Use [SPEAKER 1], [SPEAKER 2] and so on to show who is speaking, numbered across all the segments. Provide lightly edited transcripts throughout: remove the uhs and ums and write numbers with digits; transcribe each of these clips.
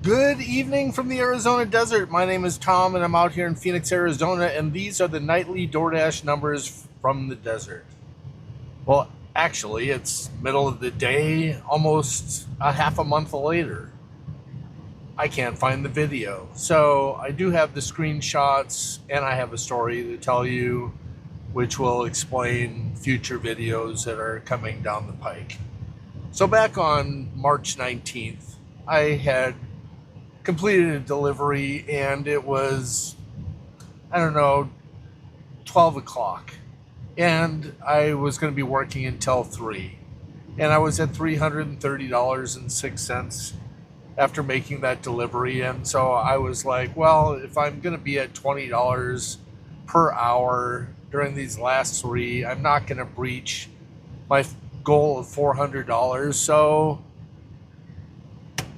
[SPEAKER 1] Good evening from the Arizona desert. My name is Tom and I'm out here in Phoenix, Arizona, and these are the nightly DoorDash numbers from the desert. Well, actually, it's middle of the day, almost a half a month later. I can't find the video. So I do have the screenshots and I have a story to tell you which will explain future videos that are coming down the pike. So back on March 19th, I had completed a delivery and it was, I don't know, 12 o'clock. And I was going to be working until 3. And I was at $330.06 after making that delivery. And so I was like, well, if I'm going to be at $20 per hour during these last 3, I'm not going to breach my goal of $400. So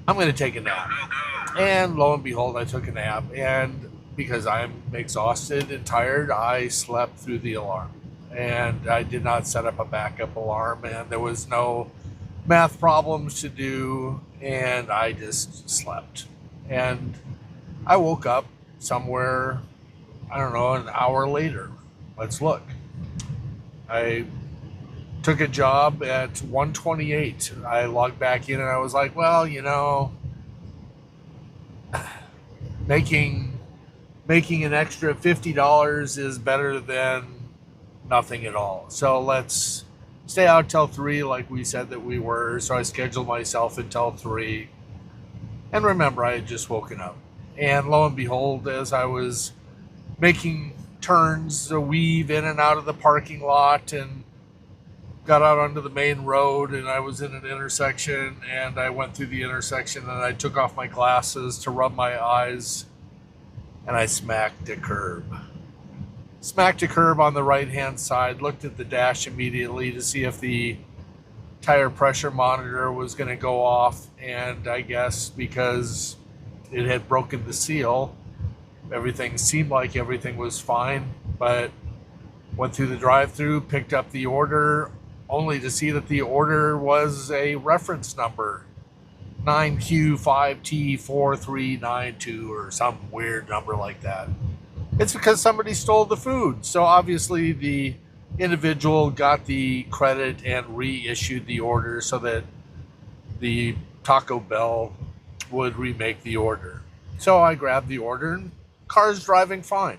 [SPEAKER 1] I'm going to take a nap. And lo and behold, I took a nap. And because I'm exhausted and tired, I slept through the alarm. And I did not set up a backup alarm. And there was no math problems to do. And I just slept. And I woke up somewhere, I don't know, an hour later. Let's look. I took a job at 128. I logged back in and I was like, well, you know, making an extra $50 is better than nothing at all. So let's stay out till 3 like we said that we were. So I scheduled myself until 3. And remember, I had just woken up. And lo and behold, as I was making turns, a weave in and out of the parking lot and got out onto the main road, and I was in an intersection, and I went through the intersection and I took off my glasses to rub my eyes, and I smacked a curb. Smacked a curb on the right-hand side, looked at the dash immediately to see if the tire pressure monitor was going to go off, and I guess because it had broken the seal, everything seemed like everything was fine, but went through the drive-thru, picked up the order, only to see that the order was a reference number, 9Q5T4392 or some weird number like that. It's because somebody stole the food. So obviously the individual got the credit and reissued the order so that the Taco Bell would remake the order. So I grabbed the order and car's driving fine.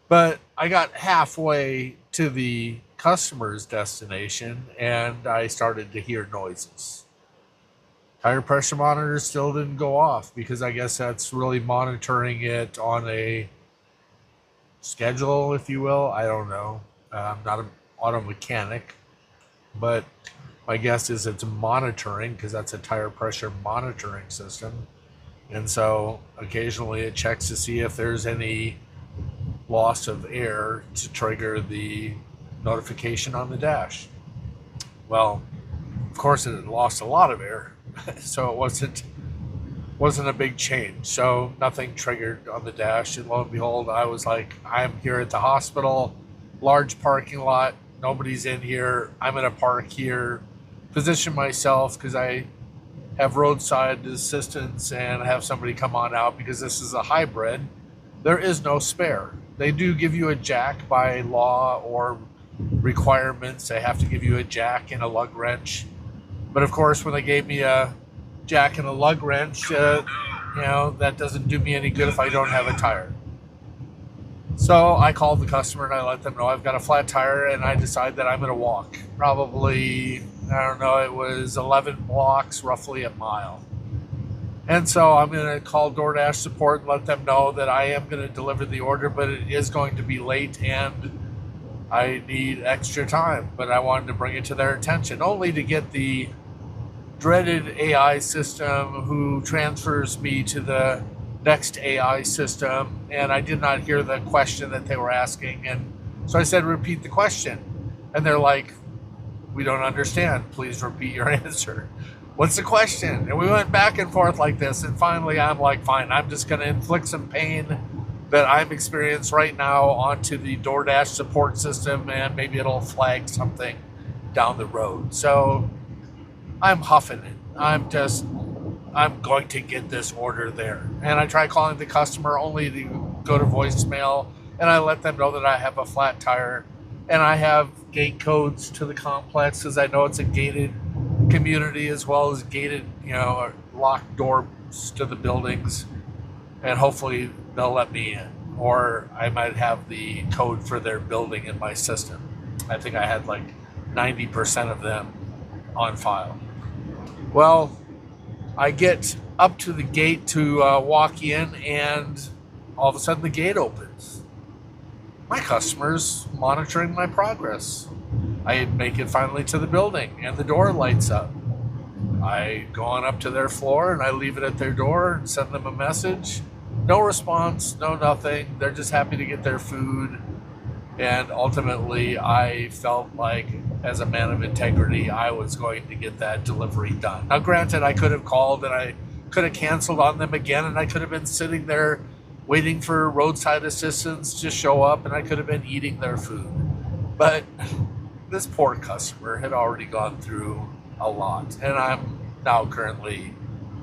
[SPEAKER 1] But I got halfway to the customer's destination and I started to hear noises. Tire pressure monitor still didn't go off because I guess that's really monitoring it on a schedule, if you will. I don't know. I'm not an auto mechanic, but my guess is it's monitoring because that's a tire pressure monitoring system. And so occasionally it checks to see if there's any loss of air to trigger the notification on the dash. Well, of course it had lost a lot of air, so it wasn't a big change. So nothing triggered on the dash, and lo and behold, I was like, I'm here at the hospital, large parking lot, nobody's in here, I'm gonna park here, position myself because I have roadside assistance and have somebody come on out because this is a hybrid. There is no spare. They do give you a jack by law or requirements. They have to give you a jack and a lug wrench. But of course, when they gave me a jack and a lug wrench, that doesn't do me any good if I don't have a tire. So I called the customer and I let them know I've got a flat tire and I decide that I'm going to walk. Probably, I don't know, it was 11 blocks, roughly a mile. And so I'm going to call DoorDash support and let them know that I am going to deliver the order, but it is going to be late and I need extra time. But I wanted to bring it to their attention, only to get the dreaded AI system who transfers me to the next AI system. And I did not hear the question that they were asking. And so I said, repeat the question. And they're like, we don't understand. Please repeat your answer. What's the question? And we went back and forth like this. And finally, I'm like, fine, I'm just going to inflict some pain that I'm experiencing right now onto the DoorDash support system, and maybe it'll flag something down the road. So I'm huffing it. I'm just I'm going to get this order there. And I try calling the customer only to go to voicemail, and I let them know that I have a flat tire and I have gate codes to the complex because I know it's a gated community as well as gated, locked doors to the buildings, and hopefully they'll let me in. Or I might have the code for their building in my system. I think I had like 90% of them on file. Well, I get up to the gate to walk in, and all of a sudden the gate opens. My customer's monitoring my progress. I make it finally to the building, and the door lights up. I go on up to their floor, and I leave it at their door and send them a message. No response, no nothing. They're just happy to get their food. And ultimately, I felt like, as a man of integrity, I was going to get that delivery done. Now, granted, I could have called and I could have canceled on them again, and I could have been sitting there waiting for roadside assistance to show up, and I could have been eating their food. But this poor customer had already gone through a lot, and I'm now currently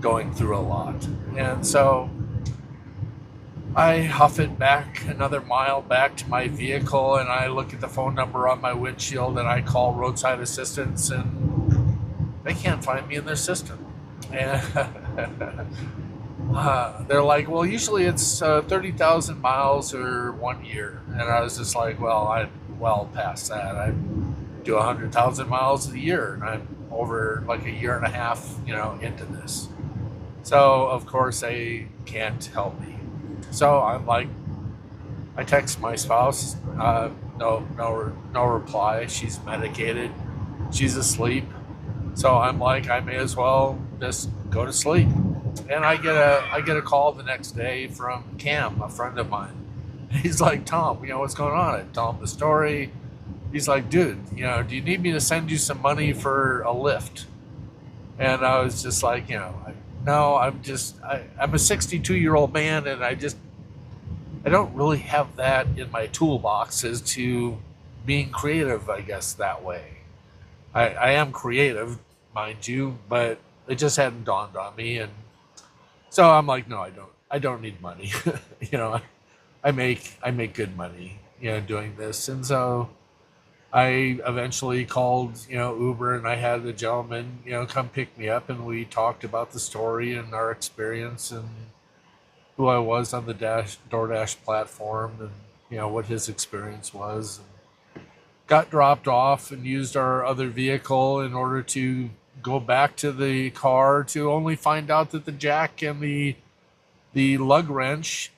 [SPEAKER 1] going through a lot. And so I huff it back another mile back to my vehicle, and I look at the phone number on my windshield, and I call roadside assistance, and they can't find me in their system. And they're like, well, usually it's 30,000 miles or 1 year. And I was just like, well, I'm well past that. I do 100,000 miles a year, and I'm over like a year and a half, into this. So, of course, they can't help me. So I'm like, I text my spouse, no reply. She's medicated, she's asleep. So I'm like, I may as well just go to sleep. And I get a call the next day from Cam, a friend of mine. He's like, Tom, what's going on? I tell him the story. He's like, dude, do you need me to send you some money for a lift? And I was just like, no, I'm a 62-year-old man, and I don't really have that in my toolbox as to being creative, I guess, that way. I am creative, mind you, but it just hadn't dawned on me. And so I'm like, no, I don't need money. I make good money, doing this. And so I eventually called, Uber, and I had the gentleman, come pick me up, and we talked about the story and our experience and who I was on the DoorDash platform, and, what his experience was. And got dropped off and used our other vehicle in order to go back to the car, to only find out that the jack and the lug wrench,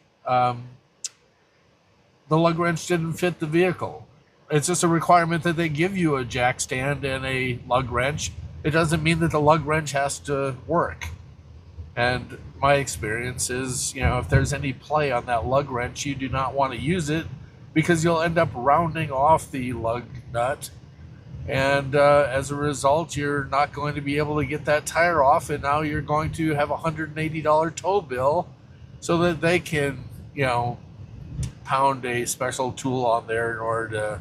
[SPEAKER 1] didn't fit the vehicle. It's just a requirement that they give you a jack stand and a lug wrench. It doesn't mean that the lug wrench has to work. And my experience is, if there's any play on that lug wrench, you do not want to use it, because you'll end up rounding off the lug nut. And as a result, you're not going to be able to get that tire off. And now you're going to have a $180 tow bill so that they can, pound a special tool on there in order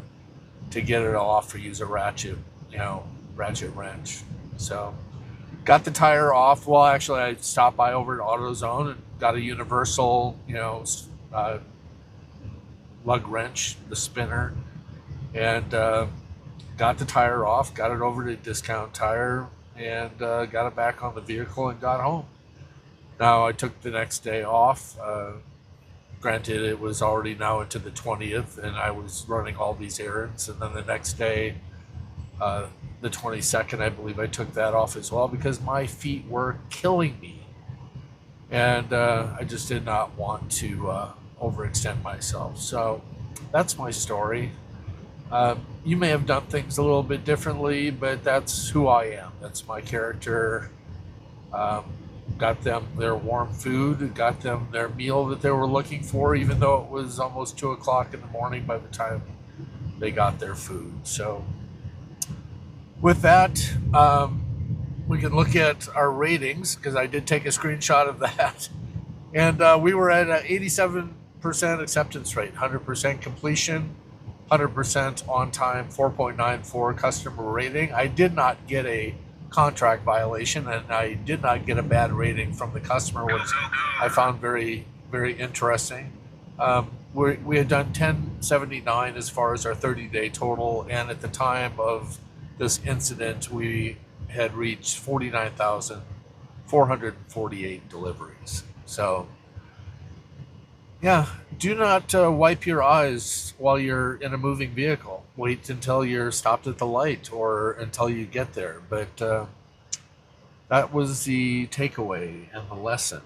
[SPEAKER 1] to get it off, or use a ratchet wrench. So got the tire off. Well, actually, I stopped by over at AutoZone and got a universal, lug wrench, the spinner, and got the tire off, got it over to Discount Tire, and got it back on the vehicle and got home. Now, I took the next day off. Granted, it was already now into the 20th, and I was running all these errands. And then the next day, the 22nd, I believe I took that off as well, because my feet were killing me. And I just did not want to overextend myself. So that's my story. You may have done things a little bit differently, but that's who I am. That's my character. Got them their warm food, got them their meal that they were looking for, even though it was almost 2 o'clock in the morning by the time they got their food. So with that, we can look at our ratings, because I did take a screenshot of that. And we were at an 87% acceptance rate, 100% completion, 100% on time, 4.94 customer rating. I did not get a contract violation, and I did not get a bad rating from the customer, which I found very, very interesting. We had done 1079 as far as our 30-day total, and at the time of this incident, we had reached 49,448 deliveries. So, yeah, do not wipe your eyes while you're in a moving vehicle. Wait until you're stopped at the light or until you get there. But that was the takeaway and the lesson.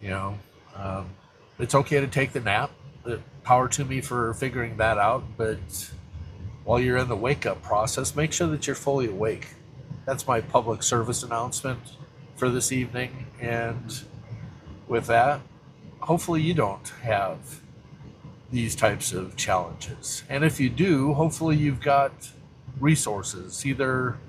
[SPEAKER 1] You know, um, it's okay to take the nap. Power to me for figuring that out. But while you're in the wake up process, make sure that you're fully awake. That's my public service announcement for this evening. And with that, hopefully you don't have these types of challenges. And if you do, hopefully you've got resources, either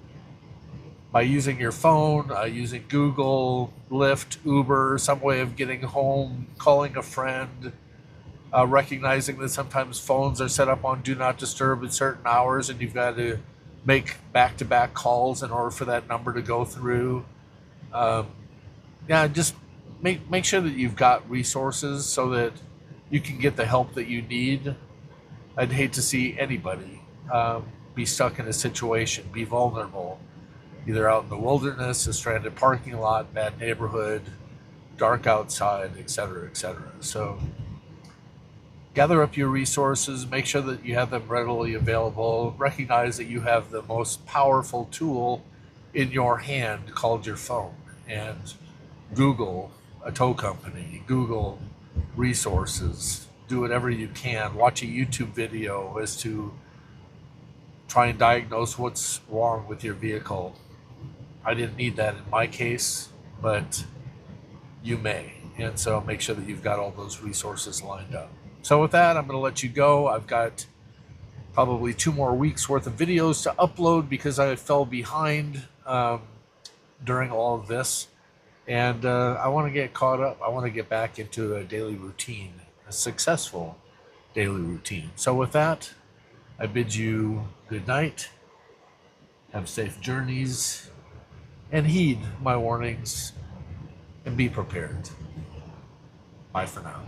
[SPEAKER 1] by using your phone, using Google, Lyft, Uber, some way of getting home, calling a friend, recognizing that sometimes phones are set up on do not disturb at certain hours and you've got to make back-to-back calls in order for that number to go through. Yeah, just make sure that you've got resources so that you can get the help that you need. I'd hate to see anybody be stuck in a situation, be vulnerable, either out in the wilderness, a stranded parking lot, bad neighborhood, dark outside, etc., etc. So gather up your resources, make sure that you have them readily available, recognize that you have the most powerful tool in your hand called your phone, and Google a tow company, Google resources, do whatever you can, watch a YouTube video as to try and diagnose what's wrong with your vehicle. I didn't need that in my case, but you may. And so make sure that you've got all those resources lined up. So with that, I'm going to let you go. I've got probably 2 more weeks worth of videos to upload because I fell behind during all of this. And I want to get caught up. I want to get back into a daily routine, a successful daily routine. So with that, I bid you good night, have safe journeys, and heed my warnings, and be prepared. Bye for now.